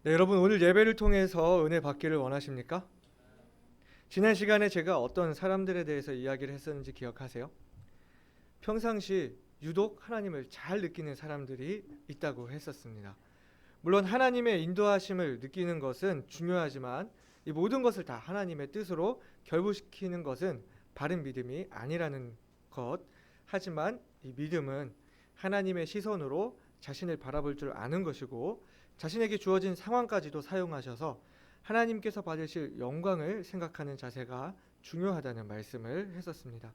네, 여러분 오늘 예배를 통해서 은혜 받기를 원하십니까? 지난 시간에 제가 어떤 사람들에 대해서 이야기를 했었는지 기억하세요? 평상시 유독 하나님을 잘 느끼는 사람들이 있다고 했었습니다. 물론 하나님의 인도하심을 느끼는 것은 중요하지만 이 모든 것을 다 하나님의 뜻으로 결부시키는 것은 바른 믿음이 아니라는 것. 하지만 이 믿음은 하나님의 시선으로 자신을 바라볼 줄 아는 것이고 자신에게 주어진 상황까지도 사용하셔서 하나님께서 받으실 영광을 생각하는 자세가 중요하다는 말씀을 했었습니다.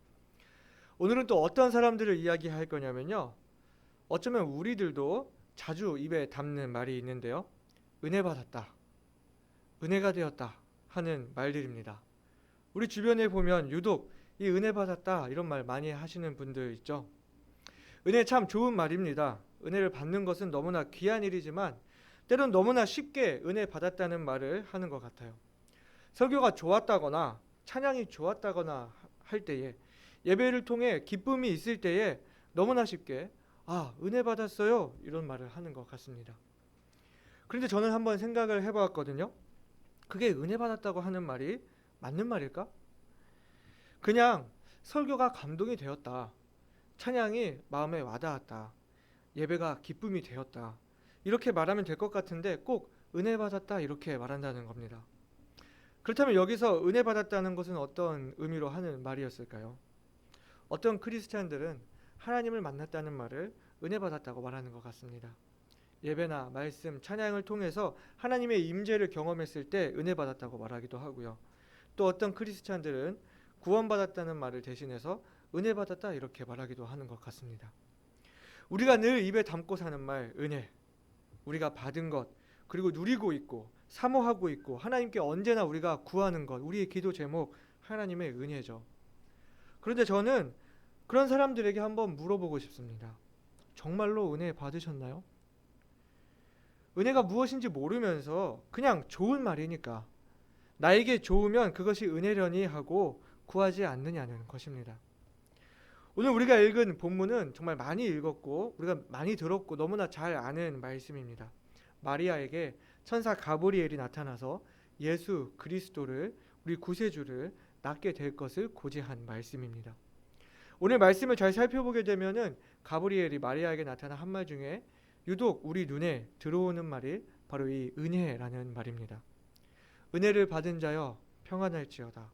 오늘은 또 어떤 사람들을 이야기할 거냐면요. 어쩌면 우리들도 자주 입에 담는 말이 있는데요. 은혜 받았다, 은혜가 되었다 하는 말들입니다. 우리 주변에 보면 유독 이 은혜 받았다 이런 말 많이 하시는 분들 있죠. 은혜 참 좋은 말입니다. 은혜를 받는 것은 너무나 귀한 일이지만 때론 너무나 쉽게 은혜 받았다는 말을 하는 것 같아요. 설교가 좋았다거나 찬양이 좋았다거나 할 때에, 예배를 통해 기쁨이 있을 때에 너무나 쉽게 은혜 받았어요 이런 말을 하는 것 같습니다. 그런데 저는 한번 생각을 해보았거든요. 그게 은혜 받았다고 하는 말이 맞는 말일까? 그냥 설교가 감동이 되었다, 찬양이 마음에 와닿았다, 예배가 기쁨이 되었다 이렇게 말하면 될 것 같은데 꼭 은혜 받았다 이렇게 말한다는 겁니다. 그렇다면 여기서 은혜 받았다는 것은 어떤 의미로 하는 말이었을까요? 어떤 크리스찬들은 하나님을 만났다는 말을 은혜 받았다고 말하는 것 같습니다. 예배나 말씀, 찬양을 통해서 하나님의 임재를 경험했을 때 은혜 받았다고 말하기도 하고요. 또 어떤 크리스찬들은 구원받았다는 말을 대신해서 은혜 받았다 이렇게 말하기도 하는 것 같습니다. 우리가 늘 입에 담고 사는 말 은혜, 우리가 받은 것, 그리고 누리고 있고 사모하고 있고 하나님께 언제나 우리가 구하는 것, 우리의 기도 제목 하나님의 은혜죠. 그런데 저는 그런 사람들에게 한번 물어보고 싶습니다. 정말로 은혜 받으셨나요? 은혜가 무엇인지 모르면서 그냥 좋은 말이니까 나에게 좋으면 그것이 은혜려니 하고 구하지 않느냐는 것입니다. 오늘 우리가 읽은 본문은 정말 많이 읽었고 우리가 많이 들었고 너무나 잘 아는 말씀입니다. 마리아에게 천사 가브리엘이 나타나서 예수 그리스도를, 우리 구세주를 낳게 될 것을 고지한 말씀입니다. 오늘 말씀을 잘 살펴보게 되면은 가브리엘이 마리아에게 나타난 한 말 중에 유독 우리 눈에 들어오는 말이 바로 이 은혜라는 말입니다. 은혜를 받은 자여 평안할지어다,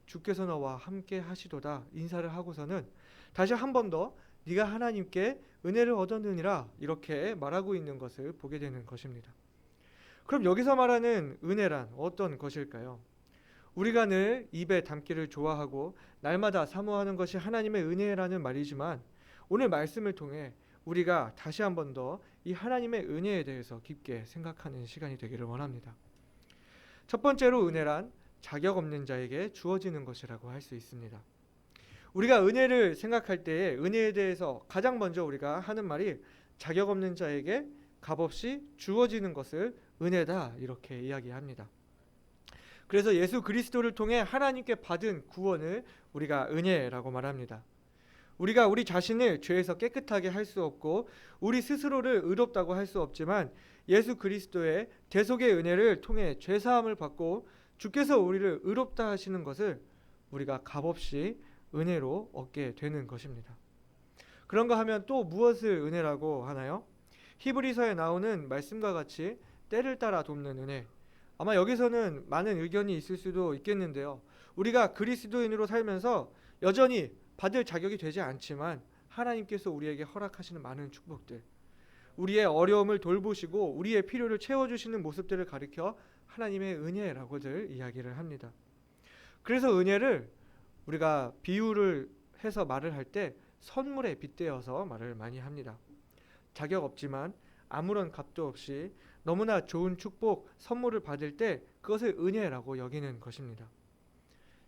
주께서 너와 함께 하시도다 인사를 하고서는 다시 한 번 더 네가 하나님께 은혜를 얻었느니라 이렇게 말하고 있는 것을 보게 되는 것입니다. 그럼 여기서 말하는 은혜란 어떤 것일까요? 우리가 늘 입에 담기를 좋아하고 날마다 사모하는 것이 하나님의 은혜라는 말이지만 오늘 말씀을 통해 우리가 다시 한 번 더 이 하나님의 은혜에 대해서 깊게 생각하는 시간이 되기를 원합니다. 첫 번째로 은혜란 자격 없는 자에게 주어지는 것이라고 할 수 있습니다. 우리가 은혜를 생각할 때에 은혜에 대해서 가장 먼저 우리가 하는 말이 자격 없는 자에게 값없이 주어지는 것을 은혜다 이렇게 이야기합니다. 그래서 예수 그리스도를 통해 하나님께 받은 구원을 우리가 은혜라고 말합니다. 우리가 우리 자신을 죄에서 깨끗하게 할 수 없고 우리 스스로를 의롭다고 할 수 없지만 예수 그리스도의 대속의 은혜를 통해 죄사함을 받고 주께서 우리를 의롭다 하시는 것을 우리가 값없이 은혜로 얻게 되는 것입니다. 그런가 하면 또 무엇을 은혜라고 하나요? 히브리서에 나오는 말씀과 같이 때를 따라 돕는 은혜. 아마 여기서는 많은 의견이 있을 수도 있겠는데요. 우리가 그리스도인으로 살면서 여전히 받을 자격이 되지 않지만 하나님께서 우리에게 허락하시는 많은 축복들, 우리의 어려움을 돌보시고 우리의 필요를 채워주시는 모습들을 가리켜 하나님의 은혜라고들 이야기를 합니다. 그래서 은혜를 우리가 비유를 해서 말을 할 때 선물에 빗대어서 말을 많이 합니다. 자격 없지만 아무런 값도 없이 너무나 좋은 축복, 선물을 받을 때 그것을 은혜라고 여기는 것입니다.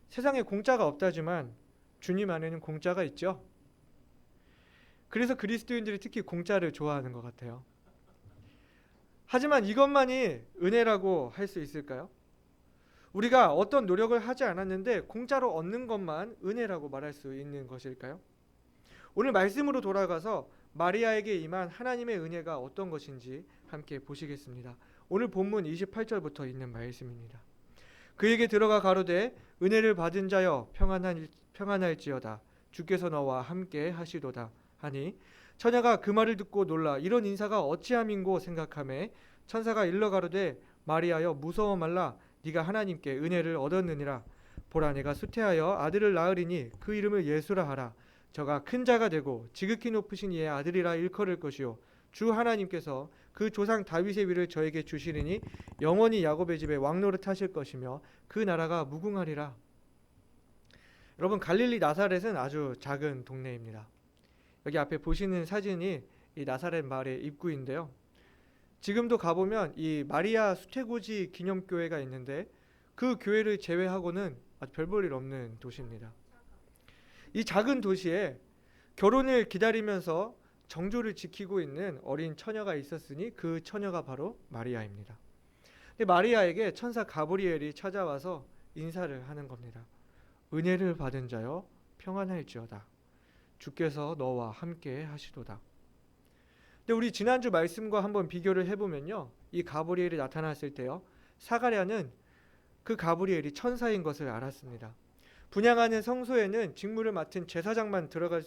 세상에 공짜가 없다지만 주님 안에는 공짜가 있죠. 그래서 그리스도인들이 특히 공짜를 좋아하는 것 같아요. 하지만 이것만이 은혜라고 할 수 있을까요? 우리가 어떤 노력을 하지 않았는데 공짜로 얻는 것만 은혜라고 말할 수 있는 것일까요? 오늘 말씀으로 돌아가서 마리아에게 임한 하나님의 은혜가 어떤 것인지 함께 보시겠습니다. 오늘 본문 28절부터 있는 말씀입니다. 그에게 들어가 가로되 은혜를 받은 자여 평안할지어다. 주께서 너와 함께 하시도다 하니 처녀가 그 말을 듣고 놀라 이런 인사가 어찌함인고 생각하매 천사가 일러 가로되 마리아여 무서워 말라. 네가 하나님께 은혜를 얻었느니라. 보라 내가 수태하여 아들을 낳으리니 그 이름을 예수라 하라. 저가 큰 자가 되고 지극히 높으신 이의 아들이라 일컬을 것이요 주 하나님께서 그 조상 다윗의 위를 저에게 주시리니 영원히 야곱의 집에 왕노릇 하실 것이며 그 나라가 무궁하리라. 여러분, 갈릴리 나사렛은 아주 작은 동네입니다. 여기 앞에 보시는 사진이 이 나사렛 마을의 입구인데요. 지금도 가보면 이 마리아 수태고지 기념교회가 있는데 그 교회를 제외하고는 아주 별 볼 일 없는 도시입니다. 이 작은 도시에 결혼을 기다리면서 정조를 지키고 있는 어린 처녀가 있었으니 그 처녀가 바로 마리아입니다. 근데 마리아에게 천사 가브리엘이 찾아와서 인사를 하는 겁니다. 은혜를 받은 자여 평안할지어다. 주께서 너와 함께 하시도다. 근데 우리 지난주 말씀과 한번 비교를 해보면요, 이 가브리엘이 나타났을 때요, 사가랴는 그 가브리엘이 천사인 것을 알았습니다. 분향하는 성소에는 직무를 맡은 제사장만 들어갈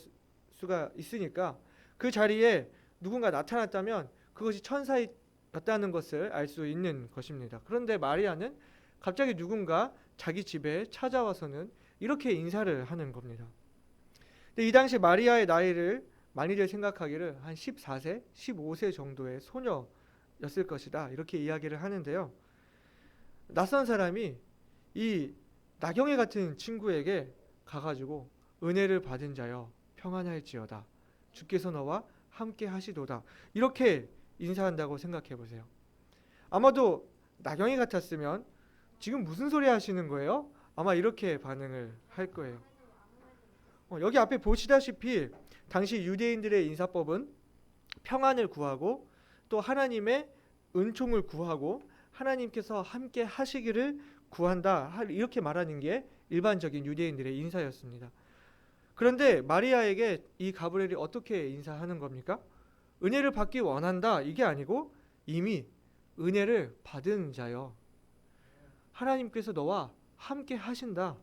수가 있으니까 그 자리에 누군가 나타났다면 그것이 천사였다는 것을 알 수 있는 것입니다. 그런데 마리아는 갑자기 누군가 자기 집에 찾아와서는 이렇게 인사를 하는 겁니다. 근데 이 당시 마리아의 나이를 많이들 생각하기를 한 14세, 15세 정도의 소녀였을 것이다, 이렇게 이야기를 하는데요. 낯선 사람이 이 나경애 같은 친구에게 가가지고 은혜를 받은 자여 평안할지어다. 주께서 너와 함께 하시도다. 이렇게 인사한다고 생각해 보세요. 아마도 나경애 같았으면 지금 무슨 소리 하시는 거예요? 아마 이렇게 반응을 할 거예요. 여기 앞에 보시다시피 당시 유대인들의 인사법은 평안을 구하고 또 하나님의 은총을 구하고 하나님께서 함께 하시기를 구한다, 이렇게 말하는 게 일반적인 유대인들의 인사였습니다. 그런데 마리아에게 이 가브리엘이 어떻게 인사하는 겁니까? 은혜를 받기 원한다, 이게 아니고 이미 은혜를 받은 자여, 하나님께서 너와 함께 하신다.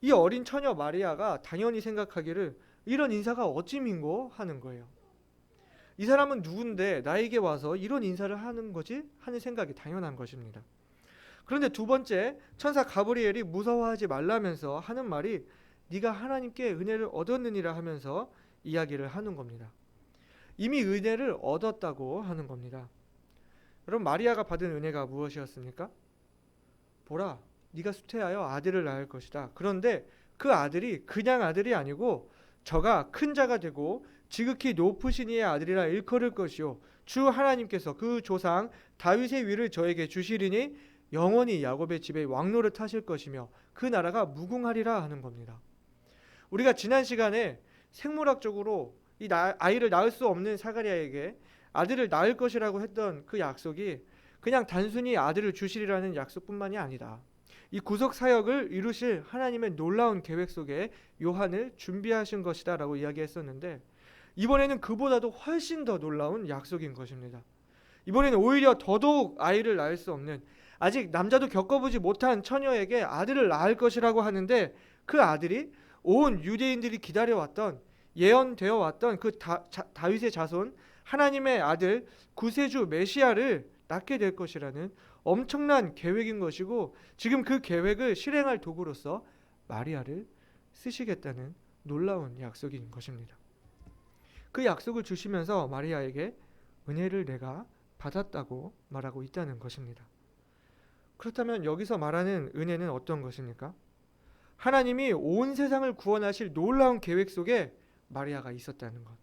이 어린 처녀 마리아가 당연히 생각하기를 이런 인사가 어찌민고 하는 거예요. 이 사람은 누군데 나에게 와서 이런 인사를 하는 거지? 하는 생각이 당연한 것입니다. 그런데 두 번째, 천사 가브리엘이 무서워하지 말라면서 하는 말이 네가 하나님께 은혜를 얻었느니라 하면서 이야기를 하는 겁니다. 이미 은혜를 얻었다고 하는 겁니다. 여러분, 마리아가 받은 은혜가 무엇이었습니까? 보라, 네가 수태하여 아들을 낳을 것이다. 그런데 그 아들이 그냥 아들이 아니고 저가 큰 자가 되고 지극히 높으신 이의 아들이라 일컬을 것이요 주 하나님께서 그 조상 다윗의 위를 저에게 주시리니 영원히 야곱의 집에 왕노릇 하실 것이며 그 나라가 무궁하리라 하는 겁니다. 우리가 지난 시간에 생물학적으로 이 아이를 낳을 수 없는 사가랴에게 아들을 낳을 것이라고 했던 그 약속이 그냥 단순히 아들을 주시리라는 약속뿐만이 아니다. 이 구속 사역을 이루실 하나님의 놀라운 계획 속에 요한을 준비하신 것이다 라고 이야기했었는데, 이번에는 그보다도 훨씬 더 놀라운 약속인 것입니다. 이번에는 오히려 더더욱 아이를 낳을 수 없는, 아직 남자도 겪어보지 못한 처녀에게 아들을 낳을 것이라고 하는데, 그 아들이 온 유대인들이 기다려왔던, 예언되어 왔던 그 다윗의 자손 하나님의 아들 구세주 메시아를 낳게 될 것이라는 엄청난 계획인 것이고, 지금 그 계획을 실행할 도구로서 마리아를 쓰시겠다는 놀라운 약속인 것입니다. 그 약속을 주시면서 마리아에게 은혜를 내가 받았다고 말하고 있다는 것입니다. 그렇다면 여기서 말하는 은혜는 어떤 것입니까? 하나님이 온 세상을 구원하실 놀라운 계획 속에 마리아가 있었다는 것.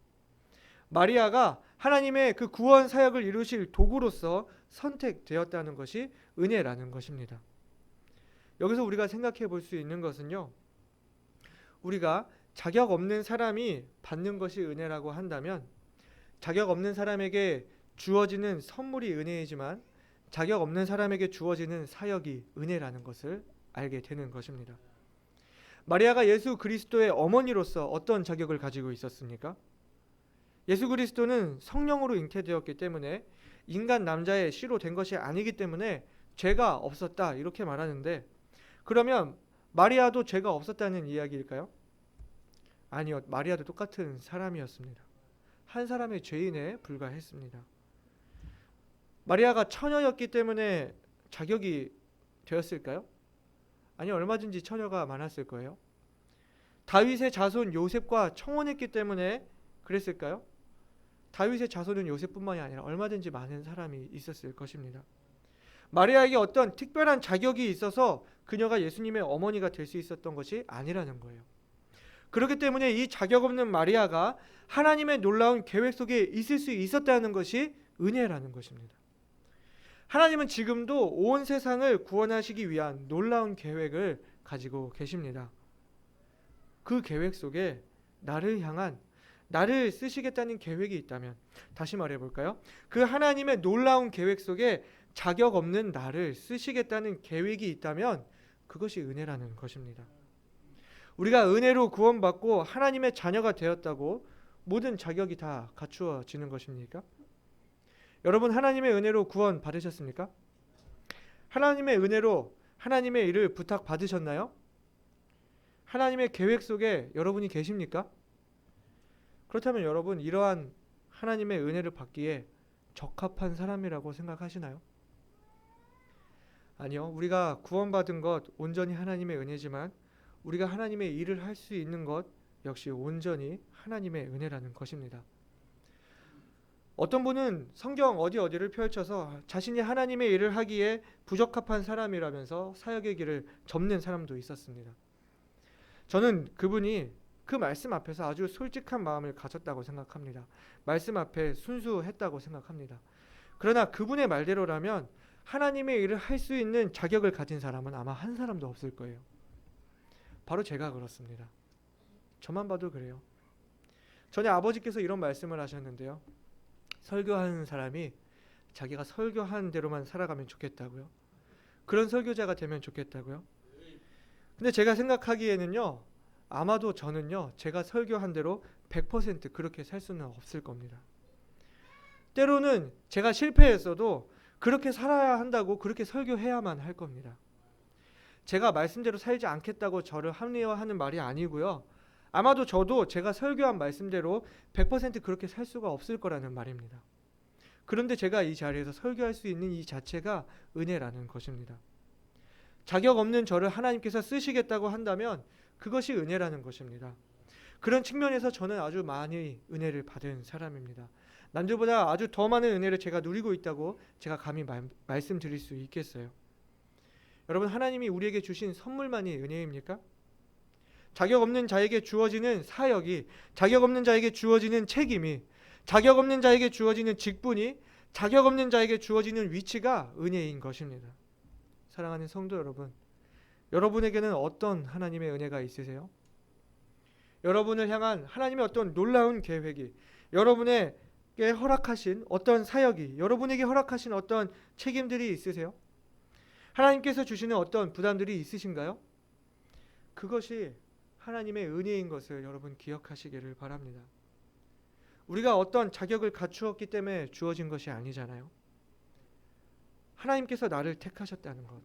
마리아가 하나님의 그 구원 사역을 이루실 도구로서 선택되었다는 것이 은혜라는 것입니다. 여기서 우리가 생각해 볼 수 있는 것은요, 우리가 자격 없는 사람이 받는 것이 은혜라고 한다면 자격 없는 사람에게 주어지는 선물이 은혜이지만 자격 없는 사람에게 주어지는 사역이 은혜라는 것을 알게 되는 것입니다. 마리아가 예수 그리스도의 어머니로서 어떤 자격을 가지고 있었습니까? 예수 그리스도는 성령으로 잉태되었기 때문에 인간 남자의 씨로 된 것이 아니기 때문에 죄가 없었다 이렇게 말하는데, 그러면 마리아도 죄가 없었다는 이야기일까요? 아니요. 마리아도 똑같은 사람이었습니다. 한 사람의 죄인에 불과했습니다. 마리아가 처녀였기 때문에 자격이 되었을까요? 아니, 얼마든지 처녀가 많았을 거예요. 다윗의 자손 요셉과 청혼했기 때문에 그랬을까요? 다윗의 자손은 요셉뿐만이 아니라 얼마든지 많은 사람이 있었을 것입니다. 마리아에게 어떤 특별한 자격이 있어서 그녀가 예수님의 어머니가 될 수 있었던 것이 아니라는 거예요. 그렇기 때문에 이 자격 없는 마리아가 하나님의 놀라운 계획 속에 있을 수 있었다는 것이 은혜라는 것입니다. 하나님은 지금도 온 세상을 구원하시기 위한 놀라운 계획을 가지고 계십니다. 그 계획 속에 나를 향한, 나를 쓰시겠다는 계획이 있다면, 다시 말해볼까요? 그 하나님의 놀라운 계획 속에 자격 없는 나를 쓰시겠다는 계획이 있다면 그것이 은혜라는 것입니다. 우리가 은혜로 구원받고 하나님의 자녀가 되었다고 모든 자격이 다 갖추어지는 것입니까? 여러분, 하나님의 은혜로 구원 받으셨습니까? 하나님의 은혜로 하나님의 일을 부탁받으셨나요? 하나님의 계획 속에 여러분이 계십니까? 그렇다면 여러분, 이러한 하나님의 은혜를 받기에 적합한 사람이라고 생각하시나요? 아니요. 우리가 구원받은 것 온전히 하나님의 은혜지만 우리가 하나님의 일을 할 수 있는 것 역시 온전히 하나님의 은혜라는 것입니다. 어떤 분은 성경 어디를 펼쳐서 자신이 하나님의 일을 하기에 부적합한 사람이라면서 사역의 길을 접는 사람도 있었습니다. 저는 그분이 그 말씀 앞에서 아주 솔직한 마음을 가졌다고 생각합니다. 말씀 앞에 순수했다고 생각합니다. 그러나 그분의 말대로라면 하나님의 일을 할 수 있는 자격을 가진 사람은 아마 한 사람도 없을 거예요. 바로 제가 그렇습니다. 저만 봐도 그래요. 전에 아버지께서 이런 말씀을 하셨는데요. 설교하는 사람이 자기가 설교한 대로만 살아가면 좋겠다고요. 그런 설교자가 되면 좋겠다고요. 근데 제가 생각하기에는요, 아마도 저는요, 제가 설교한 대로 100% 그렇게 살 수는 없을 겁니다. 때로는 제가 실패했어도 그렇게 살아야 한다고 그렇게 설교해야만 할 겁니다. 제가 말씀대로 살지 않겠다고 저를 합리화하는 말이 아니고요. 아마도 저도 제가 설교한 말씀대로 100% 그렇게 살 수가 없을 거라는 말입니다. 그런데 제가 이 자리에서 설교할 수 있는 이 자체가 은혜라는 것입니다. 자격 없는 저를 하나님께서 쓰시겠다고 한다면 그것이 은혜라는 것입니다. 그런 측면에서 저는 아주 많이 은혜를 받은 사람입니다. 남들보다 아주 더 많은 은혜를 제가 누리고 있다고 제가 감히 말씀드릴 수 있겠어요. 여러분, 하나님이 우리에게 주신 선물만이 은혜입니까? 자격 없는 자에게 주어지는 사역이, 자격 없는 자에게 주어지는 책임이, 자격 없는 자에게 주어지는 직분이, 자격 없는 자에게 주어지는 위치가 은혜인 것입니다. 사랑하는 성도 여러분, 여러분에게는 어떤 하나님의 은혜가 있으세요? 여러분을 향한 하나님의 어떤 놀라운 계획이, 여러분에게 허락하신 어떤 사역이, 여러분에게 허락하신 어떤 책임들이 있으세요? 하나님께서 주시는 어떤 부담들이 있으신가요? 그것이 하나님의 은혜인 것을 여러분 기억하시기를 바랍니다. 우리가 어떤 자격을 갖추었기 때문에 주어진 것이 아니잖아요. 하나님께서 나를 택하셨다는 것,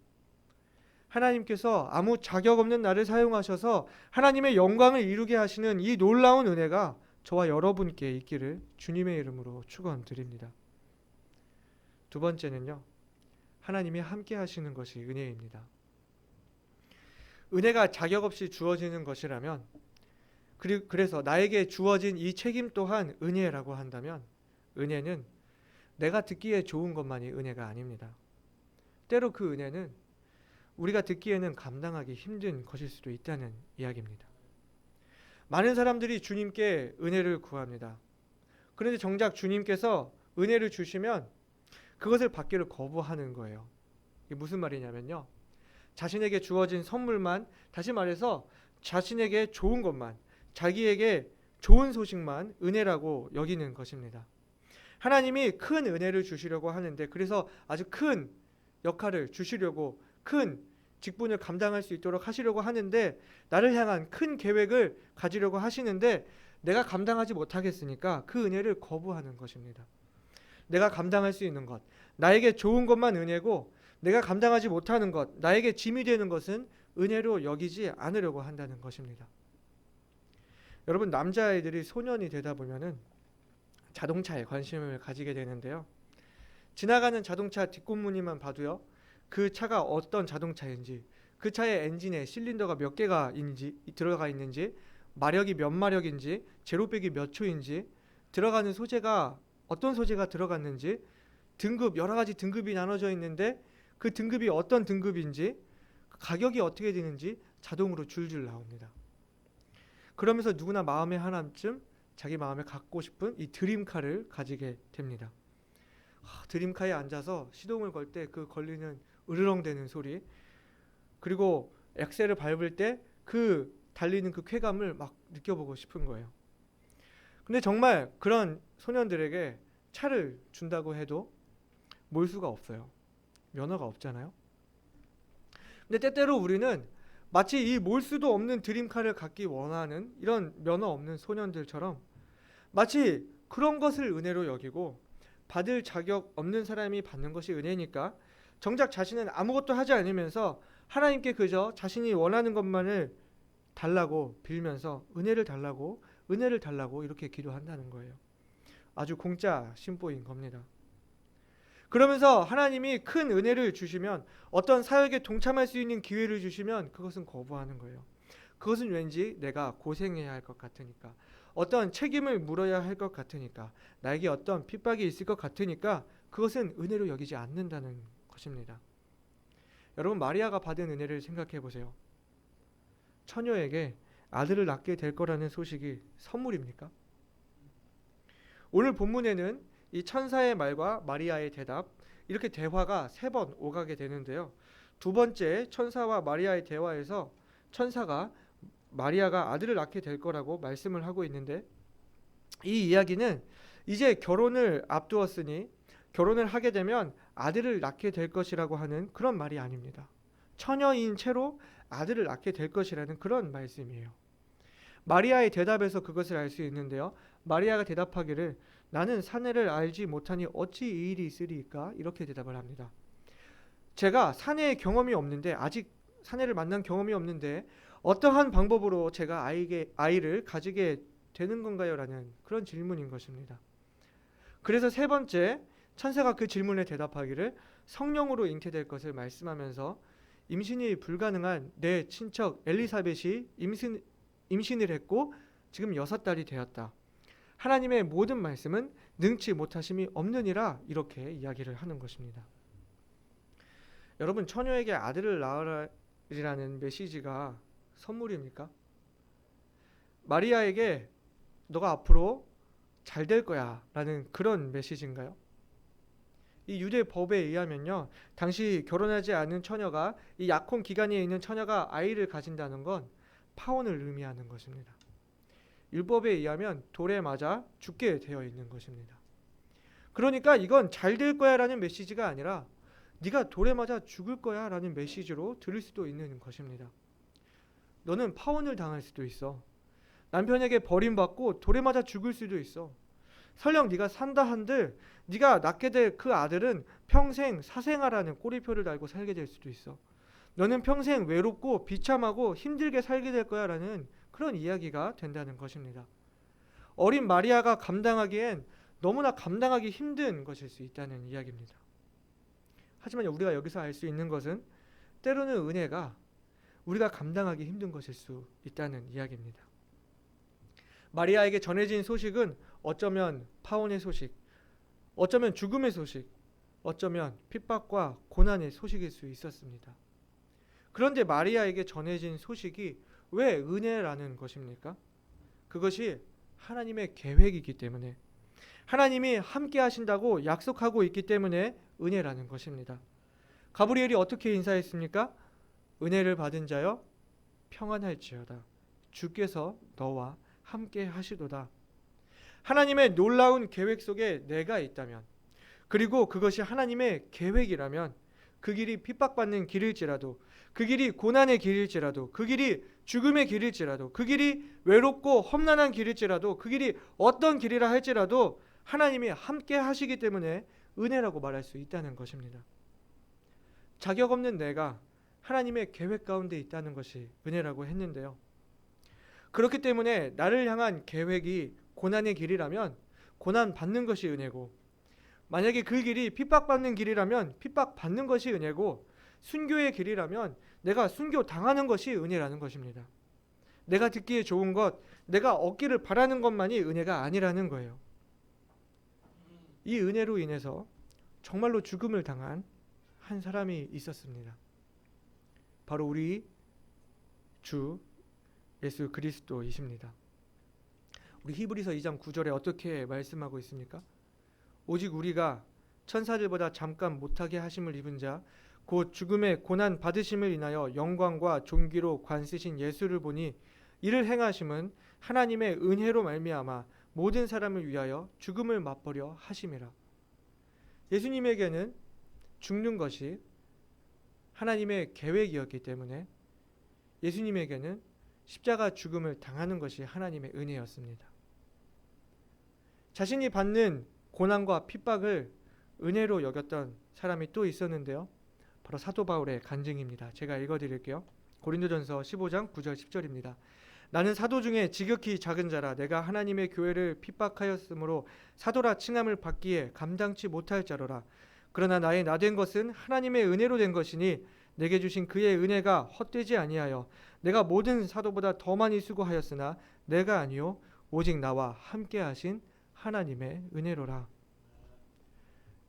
하나님께서 아무 자격 없는 나를 사용하셔서 하나님의 영광을 이루게 하시는 이 놀라운 은혜가 저와 여러분께 있기를 주님의 이름으로 축원드립니다. 두 번째는요, 하나님이 함께 하시는 것이 은혜입니다. 은혜가 자격 없이 주어지는 것이라면, 그래서 나에게 주어진 이 책임 또한 은혜라고 한다면, 은혜는 내가 듣기에 좋은 것만이 은혜가 아닙니다. 때로 그 은혜는 우리가 듣기에는 감당하기 힘든 것일 수도 있다는 이야기입니다. 많은 사람들이 주님께 은혜를 구합니다. 그런데 정작 주님께서 은혜를 주시면 그것을 받기를 거부하는 거예요. 이게 무슨 말이냐면요, 자신에게 주어진 선물만, 다시 말해서 자신에게 좋은 것만, 자기에게 좋은 소식만 은혜라고 여기는 것입니다. 하나님이 큰 은혜를 주시려고 하는데, 그래서 아주 큰 역할을 주시려고, 큰 직분을 감당할 수 있도록 하시려고 하는데, 나를 향한 큰 계획을 가지려고 하시는데 내가 감당하지 못하겠으니까 그 은혜를 거부하는 것입니다. 내가 감당할 수 있는 것, 나에게 좋은 것만 은혜고 내가 감당하지 못하는 것, 나에게 짐이 되는 것은 은혜로 여기지 않으려고 한다는 것입니다. 여러분, 남자아이들이 소년이 되다 보면은 자동차에 관심을 가지게 되는데요. 지나가는 자동차 뒷공무니만 봐도요, 그 차가 어떤 자동차인지, 그 차의 엔진에 실린더가 몇 개가 들어가 있는지, 마력이 몇 마력인지, 제로백이 몇 초인지, 들어가는 소재가 어떤 소재가 들어갔는지, 등급, 여러 가지 등급이 나눠져 있는데 그 등급이 어떤 등급인지, 가격이 어떻게 되는지 자동으로 줄줄 나옵니다. 그러면서 누구나 마음에 하나쯤 자기 마음에 갖고 싶은 이 드림카를 가지게 됩니다. 드림카에 앉아서 시동을 걸 때 그 걸리는 으르렁대는 소리, 그리고 엑셀을 밟을 때 그 달리는 그 쾌감을 막 느껴보고 싶은 거예요. 근데 정말 그런 소년들에게 차를 준다고 해도 몰 수가 없어요. 면허가 없잖아요. 근데 때때로 우리는 마치 이 몰 수도 없는 드림카를 갖기 원하는 이런 면허 없는 소년들처럼 마치 그런 것을 은혜로 여기고 받을 자격 없는 사람이 받는 것이 은혜니까 정작 자신은 아무것도 하지 않으면서 하나님께 그저 자신이 원하는 것만을 달라고 빌면서 은혜를 달라고 이렇게 기도한다는 거예요. 아주 공짜 심보인 겁니다. 그러면서 하나님이 큰 은혜를 주시면, 어떤 사역에 동참할 수 있는 기회를 주시면 그것은 거부하는 거예요. 그것은 왠지 내가 고생해야 할 것 같으니까, 어떤 책임을 물어야 할 것 같으니까, 나에게 어떤 핍박이 있을 것 같으니까 그것은 은혜로 여기지 않는다는 것입니다. 여러분, 마리아가 받은 은혜를 생각해 보세요. 처녀에게 아들을 낳게 될 거라는 소식이 선물입니까? 오늘 본문에는 이 천사의 말과 마리아의 대답, 이렇게 대화가 3번 오가게 되는데요. 두 번째 천사와 마리아의 대화에서 천사가 마리아가 아들을 낳게 될 거라고 말씀을 하고 있는데, 이 이야기는 이제 결혼을 앞두었으니 결혼을 하게 되면 아들을 낳게 될 것이라고 하는 그런 말이 아닙니다. 처녀인 채로 아들을 낳게 될 것이라는 그런 말씀이에요. 마리아의 대답에서 그것을 알 수 있는데요. 마리아가 대답하기를 나는 사내를 알지 못하니 어찌 이 일이 있으리이까, 이렇게 대답을 합니다. 제가 사내의 경험이 없는데, 아직 사내를 만난 경험이 없는데 어떠한 방법으로 제가 아이를 가지게 되는 건가요? 라는 그런 질문인 것입니다. 그래서 3번째 천사가 그 질문에 대답하기를 성령으로 잉태될 것을 말씀하면서 임신이 불가능한 내 친척 엘리사벳이 임신을 했고 지금 6달이 되었다. 하나님의 모든 말씀은 능치 못하심이 없느니라, 이렇게 이야기를 하는 것입니다. 여러분, 처녀에게 아들을 낳으라는 메시지가 선물입니까? 마리아에게 너가 앞으로 잘 될 거야 라는 그런 메시지인가요? 이 유대 법에 의하면요, 당시 결혼하지 않은 처녀가, 이 약혼 기간에 있는 처녀가 아이를 가진다는 건 파혼을 의미하는 것입니다. 율법에 의하면 돌에 맞아 죽게 되어 있는 것입니다. 그러니까 이건 잘 될 거야 라는 메시지가 아니라 네가 돌에 맞아 죽을 거야 라는 메시지로 들을 수도 있는 것입니다. 너는 파혼을 당할 수도 있어. 남편에게 버림받고 돌에 맞아 죽을 수도 있어. 설령 네가 산다 한들 네가 낳게 될 그 아들은 평생 사생아라는 꼬리표를 달고 살게 될 수도 있어. 너는 평생 외롭고 비참하고 힘들게 살게 될 거야 라는 그런 이야기가 된다는 것입니다. 어린 마리아가 감당하기엔 너무나 감당하기 힘든 것일 수 있다는 이야기입니다. 하지만 우리가 여기서 알 수 있는 것은 때로는 은혜가 우리가 감당하기 힘든 것일 수 있다는 이야기입니다. 마리아에게 전해진 소식은 어쩌면 파혼의 소식, 어쩌면 죽음의 소식, 어쩌면 핍박과 고난의 소식일 수 있었습니다. 그런데 마리아에게 전해진 소식이 왜 은혜라는 것입니까? 그것이 하나님의 계획이기 때문에, 하나님이 함께 하신다고 약속하고 있기 때문에 은혜라는 것입니다. 가브리엘이 어떻게 인사했습니까? 은혜를 받은 자여 평안할지어다. 주께서 너와 함께 하시도다. 하나님의 놀라운 계획 속에 내가 있다면, 그리고 그것이 하나님의 계획이라면, 그 길이 핍박받는 길일지라도, 그 길이 고난의 길일지라도, 그 길이 죽음의 길일지라도, 그 길이 외롭고 험난한 길일지라도, 그 길이 어떤 길이라 할지라도 하나님이 함께 하시기 때문에 은혜라고 말할 수 있다는 것입니다. 자격 없는 내가 하나님의 계획 가운데 있다는 것이 은혜라고 했는데요. 그렇기 때문에 나를 향한 계획이 고난의 길이라면 고난 받는 것이 은혜고, 만약에 그 길이 핍박받는 길이라면 핍박받는 것이 은혜고, 순교의 길이라면 내가 순교 당하는 것이 은혜라는 것입니다. 내가 듣기에 좋은 것, 내가 얻기를 바라는 것만이 은혜가 아니라는 거예요. 이 은혜로 인해서 정말로 죽음을 당한 한 사람이 있었습니다. 바로 우리 주 예수 그리스도이십니다. 우리 히브리서 2장 9절에 어떻게 말씀하고 있습니까? 오직 우리가 천사들보다 잠깐 못하게 하심을 입은 자 곧 죽음의 고난 받으심을 인하여 영광과 존귀로 관쓰신 예수를 보니 이를 행하심은 하나님의 은혜로 말미암아 모든 사람을 위하여 죽음을 맛보려 하심이라. 예수님에게는 죽는 것이 하나님의 계획이었기 때문에 예수님에게는 십자가 죽음을 당하는 것이 하나님의 은혜였습니다. 자신이 받는 고난과 핍박을 은혜로 여겼던 사람이 또 있었는데요. 바로 사도 바울의 간증입니다. 제가 읽어드릴게요. 고린도전서 15장 9절 10절입니다. 나는 사도 중에 지극히 작은 자라 내가 하나님의 교회를 핍박하였으므로 사도라 칭함을 받기에 감당치 못할 자로라. 그러나 나의 나된 것은 하나님의 은혜로 된 것이니 내게 주신 그의 은혜가 헛되지 아니하여 내가 모든 사도보다 더 많이 수고하였으나 내가 아니요 오직 나와 함께 하신 하나님의 은혜로라.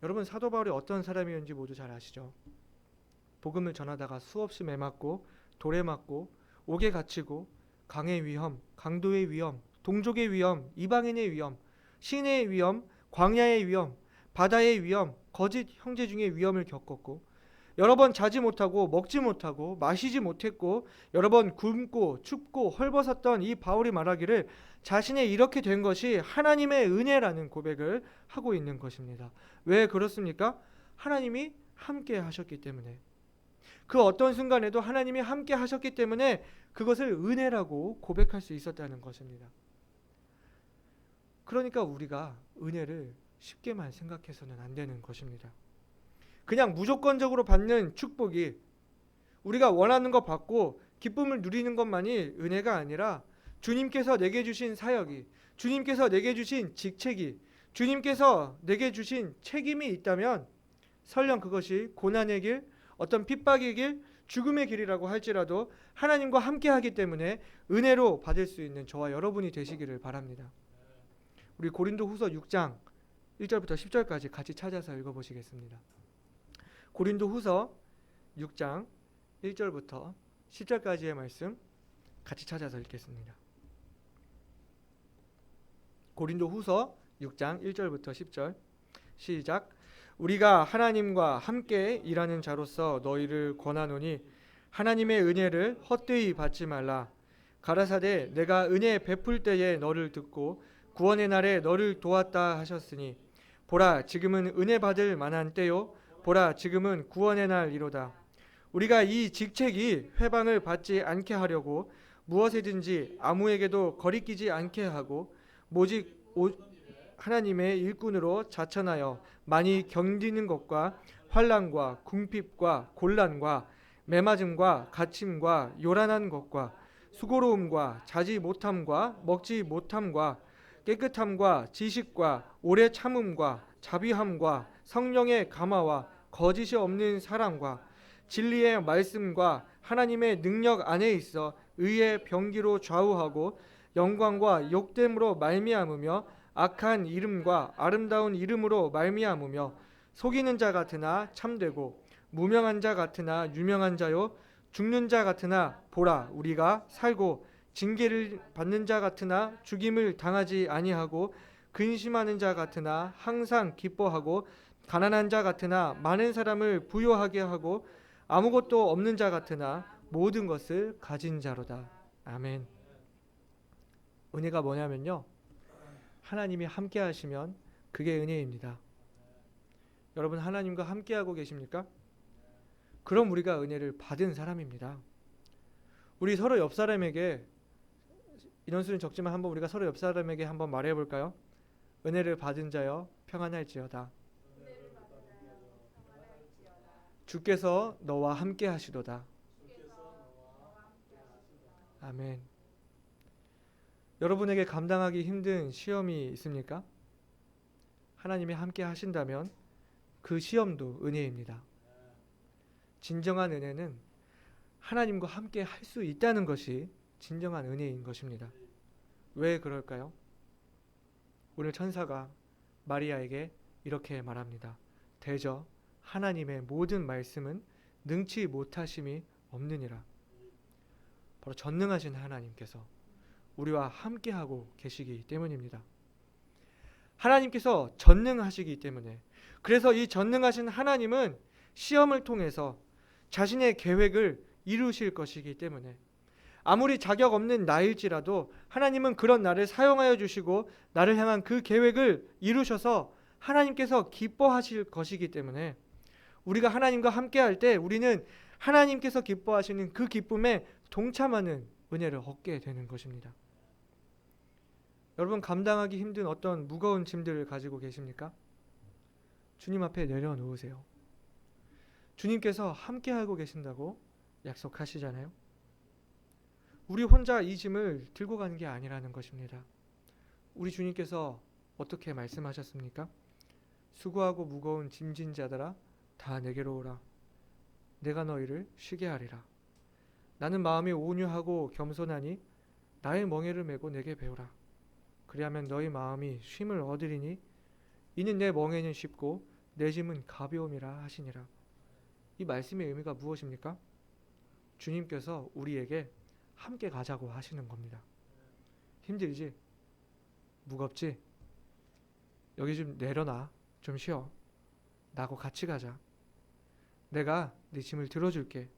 여러분, 사도 바울이 어떤 사람이었는지 모두 잘 아시죠? 복음을 전하다가 수없이 매맞고 돌에 맞고 옥에 갇히고 강의 위험, 강도의 위험, 동족의 위험, 이방인의 위험, 시내의 위험, 광야의 위험, 바다의 위험, 거짓 형제 중의 위험을 겪었고 여러 번 자지 못하고 먹지 못하고 마시지 못했고 여러 번 굶고 춥고 헐벗었던 이 바울이 말하기를 자신의 이렇게 된 것이 하나님의 은혜라는 고백을 하고 있는 것입니다. 왜 그렇습니까? 하나님이 함께 하셨기 때문에. 그 어떤 순간에도 하나님이 함께 하셨기 때문에 그것을 은혜라고 고백할 수 있었다는 것입니다. 그러니까 우리가 은혜를 쉽게만 생각해서는 안 되는 것입니다. 그냥 무조건적으로 받는 축복이 우리가 원하는 것 받고 기쁨을 누리는 것만이 은혜가 아니라 주님께서 내게 주신 사역이, 주님께서 내게 주신 직책이, 주님께서 내게 주신 책임이 있다면 설령 그것이 고난의 길, 어떤 핍박의 길, 죽음의 길이라고 할지라도 하나님과 함께 하기 때문에 은혜로 받을 수 있는 저와 여러분이 되시기를 바랍니다. 우리 고린도후서 6장 1절부터 10절까지 같이 찾아서 읽어보시겠습니다. 고린도후서 6장 1절부터 10절까지의 말씀 같이 찾아서 읽겠습니다. 고린도후서 6장 1절부터 10절 시작. 우리가 하나님과 함께 일하는 자로서 너희를 권하노니 하나님의 은혜를 헛되이 받지 말라. 가라사대 내가 은혜 베풀 때에 너를 듣고 구원의 날에 너를 도왔다 하셨으니 보라 지금은 은혜 받을 만한 때요 보라 지금은 구원의 날이로다. 우리가 이 직책이 회방을 받지 않게 하려고 무엇에든지 아무에게도 거리끼지 않게 하고 오직 하나님의 일꾼으로 자천하여 많이 견디는 것과 환난과 궁핍과 곤란과 매맞음과 갇힘과 요란한 것과 수고로움과 자지 못함과 먹지 못함과 깨끗함과 지식과 오래 참음과 자비함과 성령의 감화와 거짓이 없는 사랑과 진리의 말씀과 하나님의 능력 안에 있어 의의 병기로 좌우하고 영광과 욕됨으로 말미암으며 악한 이름과 아름다운 이름으로 말미암으며 속이는 자 같으나 참되고 무명한 자 같으나 유명한 자요 죽는 자 같으나 보라 우리가 살고 징계를 받는 자 같으나 죽임을 당하지 아니하고 근심하는 자 같으나 항상 기뻐하고 가난한 자 같으나 많은 사람을 부요하게 하고 아무것도 없는 자 같으나 모든 것을 가진 자로다. 아멘. 은혜가 뭐냐면요, 하나님이 함께 하시면 그게 은혜입니다. 여러분 하나님과 함께하고 계십니까? 그럼 우리가 은혜를 받은 사람입니다. 우리 서로 옆 사람에게, 인원수는 적지만 한번 우리가 서로 옆 사람에게 한번 말해 볼까요? 은혜를 받은 자여 평안할지어다. 주께서 너와 함께 하시도다. 아멘. 여러분에게 감당하기 힘든 시험이 있습니까? 하나님이 함께 하신다면 그 시험도 은혜입니다. 진정한 은혜는 하나님과 함께 할 수 있다는 것이 진정한 은혜인 것입니다. 왜 그럴까요? 오늘 천사가 마리아에게 이렇게 말합니다. 대저 하나님의 모든 말씀은 능치 못하심이 없느니라. 바로 전능하신 하나님께서 우리와 함께하고 계시기 때문입니다. 하나님께서 전능하시기 때문에, 그래서 이 전능하신 하나님은 시험을 통해서 자신의 계획을 이루실 것이기 때문에, 아무리 자격 없는 나일지라도 하나님은 그런 나를 사용하여 주시고 나를 향한 그 계획을 이루셔서 하나님께서 기뻐하실 것이기 때문에, 우리가 하나님과 함께할 때 우리는 하나님께서 기뻐하시는 그 기쁨에 동참하는 은혜를 얻게 되는 것입니다. 여러분, 감당하기 힘든 어떤 무거운 짐들을 가지고 계십니까? 주님 앞에 내려놓으세요. 주님께서 함께하고 계신다고 약속하시잖아요. 우리 혼자 이 짐을 들고 가는 게 아니라는 것입니다. 우리 주님께서 어떻게 말씀하셨습니까? 수고하고 무거운 짐진 자들아 다 내게로 오라. 내가 너희를 쉬게 하리라. 나는 마음이 온유하고 겸손하니 나의 멍에를 메고 내게 배우라. 그리하면 너희 마음이 쉼을 얻으리니 이는 내 멍에는 쉽고 내 짐은 가벼움이라 하시니라. 이 말씀의 의미가 무엇입니까? 주님께서 우리에게 함께 가자고 하시는 겁니다. 힘들지? 무겁지? 여기 좀 내려놔. 좀 쉬어. 나하고 같이 가자. 내가 네 짐을 들어줄게.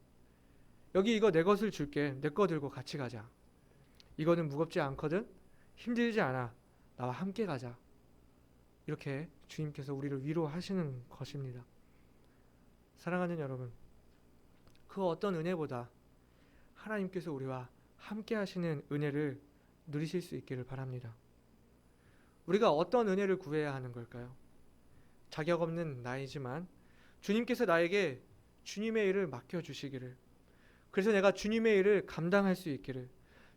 여기 이거 내 것을 줄게. 내 거 들고 같이 가자. 이거는 무겁지 않거든? 힘들지 않아. 나와 함께 가자. 이렇게 주님께서 우리를 위로하시는 것입니다. 사랑하는 여러분, 그 어떤 은혜보다 하나님께서 우리와 함께 하시는 은혜를 누리실 수 있기를 바랍니다. 우리가 어떤 은혜를 구해야 하는 걸까요? 자격 없는 나이지만 주님께서 나에게 주님의 일을 맡겨주시기를, 그래서 내가 주님의 일을 감당할 수 있기를,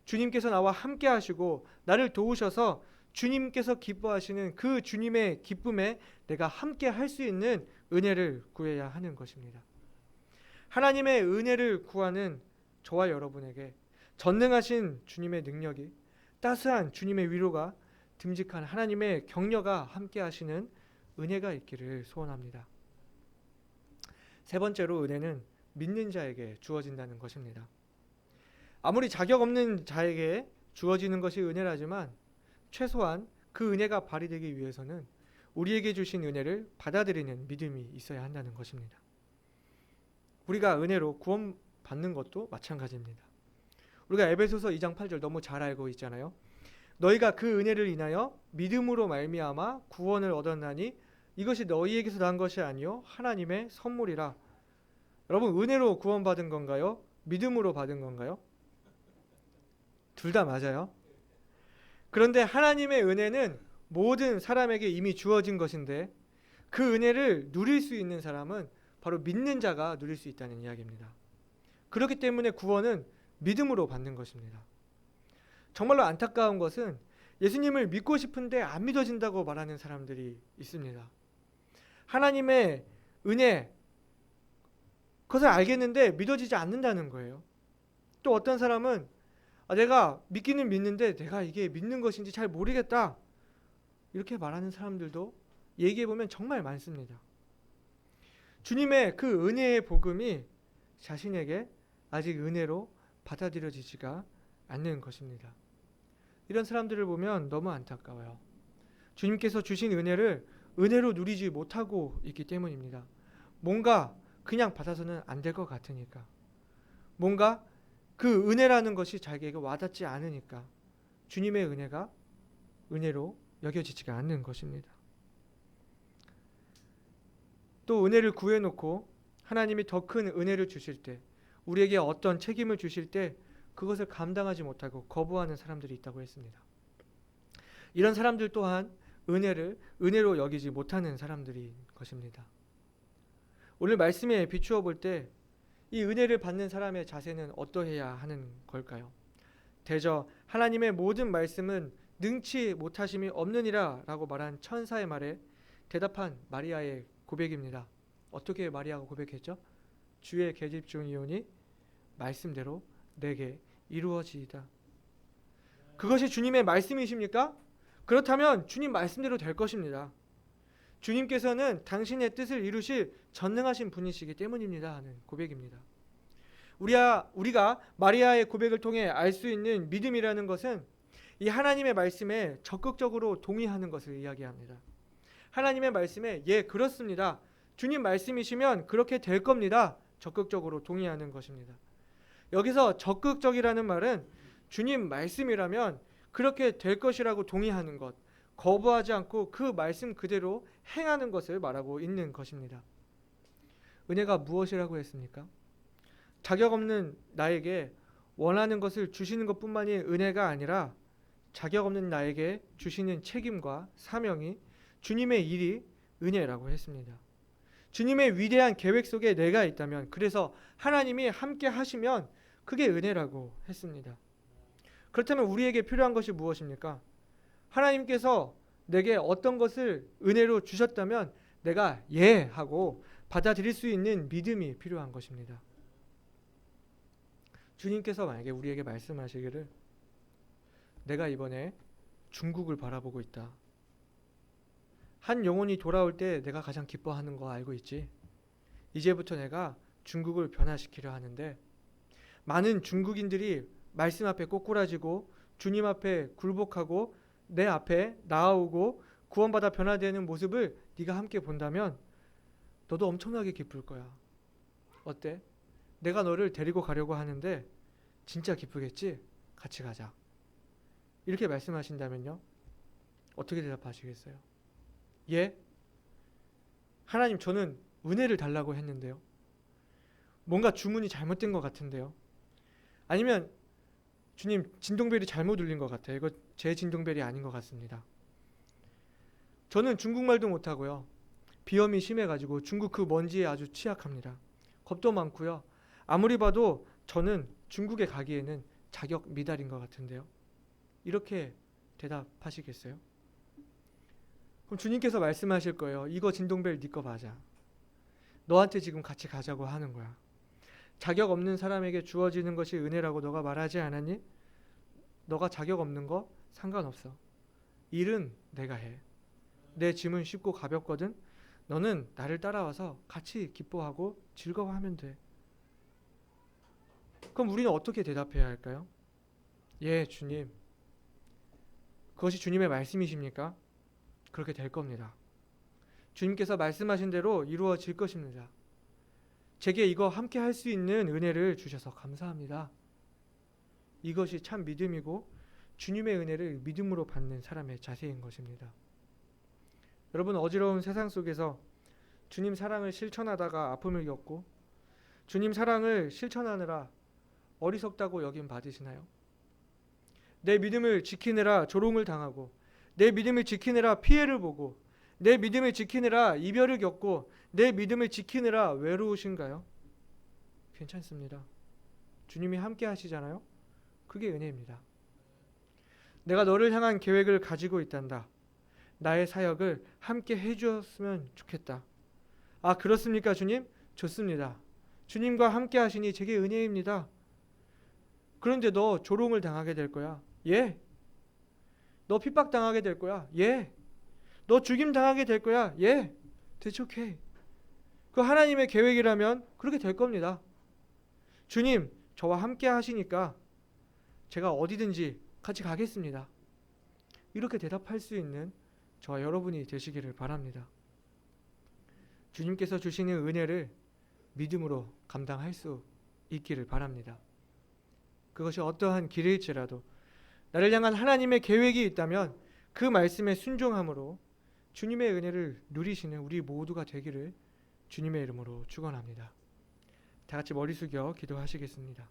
주님께서 나와 함께 하시고 나를 도우셔서 주님께서 기뻐하시는 그 주님의 기쁨에 내가 함께 할 수 있는 은혜를 구해야 하는 것입니다. 하나님의 은혜를 구하는 저와 여러분에게 전능하신 주님의 능력이, 따스한 주님의 위로가, 듬직한 하나님의 격려가 함께 하시는 은혜가 있기를 소원합니다. 세 번째로, 은혜는 믿는 자에게 주어진다는 것입니다. 아무리 자격 없는 자에게 주어지는 것이 은혜라지만 최소한 그 은혜가 발휘되기 위해서는 우리에게 주신 은혜를 받아들이는 믿음이 있어야 한다는 것입니다. 우리가 은혜로 구원받는 것도 마찬가지입니다. 우리가 에베소서 2장 8절 너무 잘 알고 있잖아요. 너희가 그 은혜를 인하여 믿음으로 말미암아 구원을 얻었나니 이것이 너희에게서 난 것이 아니요 하나님의 선물이라. 여러분, 은혜로 구원받은 건가요? 믿음으로 받은 건가요? 둘 다 맞아요. 그런데 하나님의 은혜는 모든 사람에게 이미 주어진 것인데 그 은혜를 누릴 수 있는 사람은 바로 믿는 자가 누릴 수 있다는 이야기입니다. 그렇기 때문에 구원은 믿음으로 받는 것입니다. 정말로 안타까운 것은 예수님을 믿고 싶은데 안 믿어진다고 말하는 사람들이 있습니다. 하나님의 은혜, 그것을 알겠는데 믿어지지 않는다는 거예요. 또 어떤 사람은 내가 믿기는 믿는데 내가 이게 믿는 것인지 잘 모르겠다, 이렇게 말하는 사람들도 얘기해보면 정말 많습니다. 주님의 그 은혜의 복음이 자신에게 아직 은혜로 받아들여지지가 않는 것입니다. 이런 사람들을 보면 너무 안타까워요. 주님께서 주신 은혜를 은혜로 누리지 못하고 있기 때문입니다. 뭔가 그냥 받아서는 안 될 것 같으니까, 뭔가 그 은혜라는 것이 자기에게 와닿지 않으니까 주님의 은혜가 은혜로 여겨지지가 않는 것입니다. 또 은혜를 구해놓고 하나님이 더 큰 은혜를 주실 때, 우리에게 어떤 책임을 주실 때 그것을 감당하지 못하고 거부하는 사람들이 있다고 했습니다. 이런 사람들 또한 은혜를 은혜로 여기지 못하는 사람들인 것입니다. 오늘 말씀에 비추어 볼 때 이 은혜를 받는 사람의 자세는 어떠해야 하는 걸까요? 대저 하나님의 모든 말씀은 능치 못하심이 없느니라 라고 말한 천사의 말에 대답한 마리아의 고백입니다. 어떻게 마리아가 고백했죠? 주의 계집 중이오니 말씀대로 내게 이루어지이다. 그것이 주님의 말씀이십니까? 그렇다면 주님 말씀대로 될 것입니다. 주님께서는 당신의 뜻을 이루실 전능하신 분이시기 때문입니다 하는 고백입니다. 우리가 마리아의 고백을 통해 알 수 있는 믿음이라는 것은 이 하나님의 말씀에 적극적으로 동의하는 것을 이야기합니다. 하나님의 말씀에 예 그렇습니다. 주님 말씀이시면 그렇게 될 겁니다. 적극적으로 동의하는 것입니다. 여기서 적극적이라는 말은 주님 말씀이라면 그렇게 될 것이라고 동의하는 것, 거부하지 않고 그 말씀 그대로 행하는 것을 말하고 있는 것입니다. 은혜가 무엇이라고 했습니까? 자격 없는 나에게 원하는 것을 주시는 것뿐만이 은혜가 아니라 자격 없는 나에게 주시는 책임과 사명이 주님의 일이 은혜라고 했습니다. 주님의 위대한 계획 속에 내가 있다면, 그래서 하나님이 함께 하시면 그게 은혜라고 했습니다. 그렇다면 우리에게 필요한 것이 무엇입니까? 하나님께서 내게 어떤 것을 은혜로 주셨다면 내가 예 하고 받아들일 수 있는 믿음이 필요한 것입니다. 주님께서 만약에 우리에게 말씀하시기를 내가 이번에 중국을 바라보고 있다. 한 영혼이 돌아올 때 내가 가장 기뻐하는 거 알고 있지? 이제부터 내가 중국을 변화시키려 하는데 많은 중국인들이 말씀 앞에 꼬꾸라지고 주님 앞에 굴복하고 내 앞에 나아오고 구원받아 변화되는 모습을 네가 함께 본다면 너도 엄청나게 기쁠 거야. 어때? 내가 너를 데리고 가려고 하는데 진짜 기쁘겠지? 같이 가자. 이렇게 말씀하신다면요. 어떻게 대답하시겠어요? 예? 하나님 저는 은혜를 달라고 했는데요. 뭔가 주문이 잘못된 것 같은데요. 아니면 주님 진동벨이 잘못 울린 것 같아요. 이거 제 진동벨이 아닌 것 같습니다. 저는 중국말도 못하고요. 비염이 심해가지고 중국 그 먼지에 아주 취약합니다. 겁도 많고요. 아무리 봐도 저는 중국에 가기에는 자격 미달인 것 같은데요. 이렇게 대답하시겠어요? 그럼 주님께서 말씀하실 거예요. 이거 진동벨 네 거 맞아. 너한테 지금 같이 가자고 하는 거야. 자격 없는 사람에게 주어지는 것이 은혜라고 너가 말하지 않았니? 너가 자격 없는 거 상관없어. 일은 내가 해. 내 짐은 쉽고 가볍거든. 너는 나를 따라와서 같이 기뻐하고 즐거워하면 돼. 그럼 우리는 어떻게 대답해야 할까요? 예, 주님. 그것이 주님의 말씀이십니까? 그렇게 될 겁니다. 주님께서 말씀하신 대로 이루어질 것입니다. 제게 이거 함께 할 수 있는 은혜를 주셔서 감사합니다. 이것이 참 믿음이고 주님의 은혜를 믿음으로 받는 사람의 자세인 것입니다. 여러분, 어지러운 세상 속에서 주님 사랑을 실천하다가 아픔을 겪고 주님 사랑을 실천하느라 어리석다고 여김 받으시나요? 내 믿음을 지키느라 조롱을 당하고 내 믿음을 지키느라 피해를 보고 내 믿음을 지키느라 이별을 겪고 내 믿음을 지키느라 외로우신가요? 괜찮습니다. 주님이 함께 하시잖아요. 그게 은혜입니다. 내가 너를 향한 계획을 가지고 있단다. 나의 사역을 함께 해주었으면 좋겠다. 아, 그렇습니까 주님? 좋습니다. 주님과 함께 하시니 제게 은혜입니다. 그런데 너 조롱을 당하게 될 거야. 예. 너 핍박당하게 될 거야. 예. 너 죽임 당하게 될 거야. 예. That's okay. 그 하나님의 계획이라면 그렇게 될 겁니다. 주님, 저와 함께 하시니까 제가 어디든지 같이 가겠습니다. 이렇게 대답할 수 있는 저와 여러분이 되시기를 바랍니다. 주님께서 주시는 은혜를 믿음으로 감당할 수 있기를 바랍니다. 그것이 어떠한 길일지라도 나를 향한 하나님의 계획이 있다면 그 말씀에 순종함으로 주님의 은혜를 누리시는 우리 모두가 되기를 주님의 이름으로 축원합니다. 다 같이 머리 숙여 기도하시겠습니다.